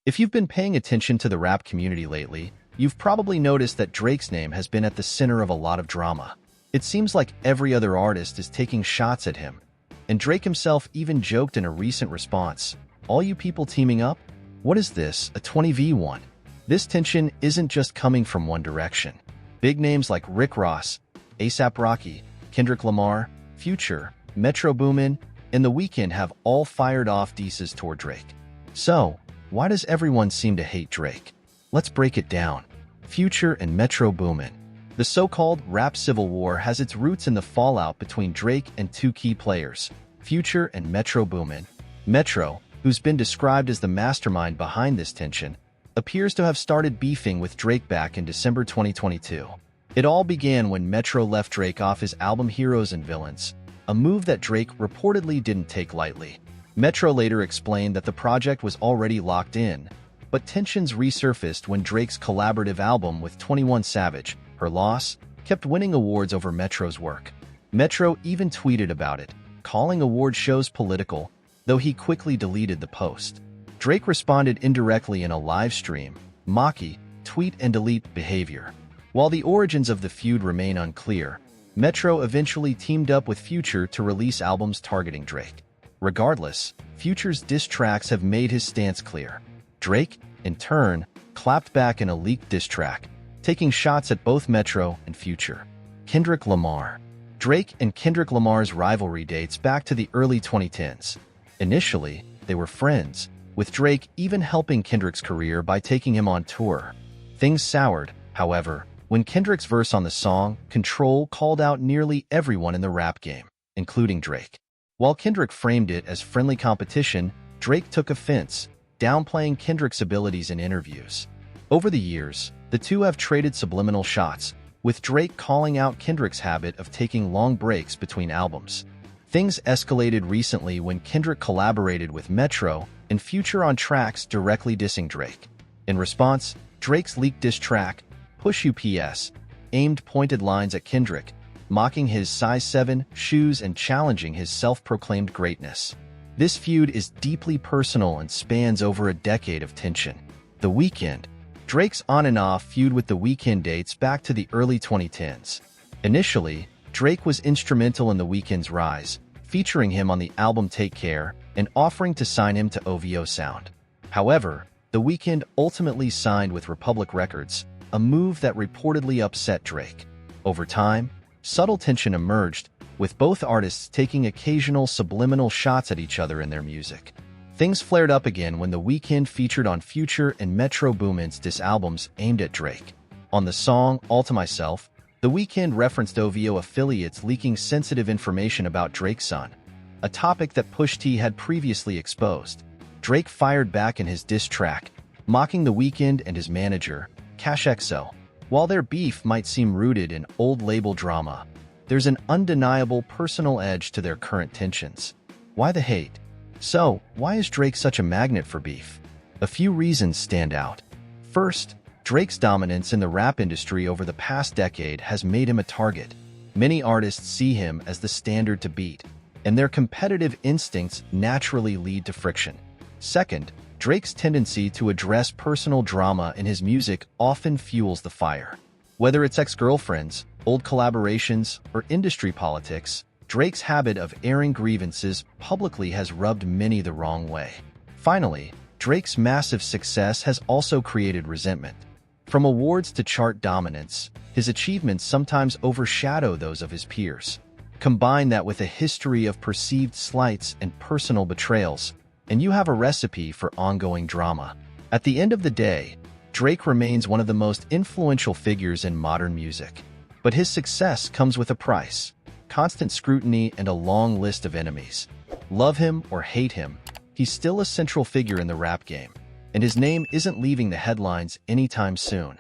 If you've been paying attention to the rap community lately, you've probably noticed that Drake's name has been at the center of a lot of drama. It seems like every other artist is taking shots at him. And Drake himself even joked in a recent response, "All you people teaming up? What is this, a 20v1?" This tension isn't just coming from one direction. Big names like Rick Ross, A$AP Rocky, Kendrick Lamar, Future, Metro Boomin, and The Weeknd have all fired off disses toward Drake. So, why does everyone seem to hate Drake? Let's break it down. Future and Metro Boomin. The so-called rap civil war has its roots in the fallout between Drake and two key players, Future and Metro Boomin. Metro, who's been described as the mastermind behind this tension, appears to have started beefing with Drake back in December 2022. It all began when Metro left Drake off his album Heroes and Villains, a move that Drake reportedly didn't take lightly. Metro later explained that the project was already locked in, but tensions resurfaced when Drake's collaborative album with 21 Savage, Her Loss, kept winning awards over Metro's work. Metro even tweeted about it, calling award shows political, though he quickly deleted the post. Drake responded indirectly in a live stream, mocking tweet and delete behavior. While the origins of the feud remain unclear, Metro eventually teamed up with Future to release albums targeting Drake. Regardless, Future's diss tracks have made his stance clear. Drake, in turn, clapped back in a leaked diss track, taking shots at both Metro and Future. Kendrick Lamar. Drake and Kendrick Lamar's rivalry dates back to the early 2010s. Initially, they were friends, with Drake even helping Kendrick's career by taking him on tour. Things soured, however, when Kendrick's verse on the song Control called out nearly everyone in the rap game, including Drake. While Kendrick framed it as friendly competition, Drake took offense, downplaying Kendrick's abilities in interviews. Over the years, the two have traded subliminal shots, with Drake calling out Kendrick's habit of taking long breaks between albums. Things escalated recently when Kendrick collaborated with Metro and Future on tracks directly dissing Drake. In response, Drake's leaked diss track, Push UPS, aimed pointed lines at Kendrick, mocking his size 7 shoes and challenging his self-proclaimed greatness. This feud is deeply personal and spans over a decade of tension. The Weeknd. Drake's on and off feud with The Weeknd dates back to the early 2010s. Initially, Drake was instrumental in The Weeknd's rise, featuring him on the album Take Care and offering to sign him to OVO Sound. However, The Weeknd ultimately signed with Republic Records, a move that reportedly upset Drake. Over time, subtle tension emerged, with both artists taking occasional subliminal shots at each other in their music. Things flared up again when The Weeknd featured on Future and Metro Boomin's diss albums aimed at Drake. On the song All to Myself, The Weeknd referenced OVO affiliates leaking sensitive information about Drake's son, a topic that Push T had previously exposed. Drake fired back in his diss track, mocking The Weeknd and his manager, Cash XO. While their beef might seem rooted in old label drama, there's an undeniable personal edge to their current tensions. Why the hate? So, why is Drake such a magnet for beef? A few reasons stand out. First, Drake's dominance in the rap industry over the past decade has made him a target. Many artists see him as the standard to beat, and their competitive instincts naturally lead to friction. Second, Drake's tendency to address personal drama in his music often fuels the fire. Whether it's ex-girlfriends, old collaborations, or industry politics, Drake's habit of airing grievances publicly has rubbed many the wrong way. Finally, Drake's massive success has also created resentment. From awards to chart dominance, his achievements sometimes overshadow those of his peers. Combine that with a history of perceived slights and personal betrayals, and you have a recipe for ongoing drama. At the end of the day, Drake remains one of the most influential figures in modern music. But his success comes with a price: constant scrutiny and a long list of enemies. Love him or hate him, he's still a central figure in the rap game, and his name isn't leaving the headlines anytime soon.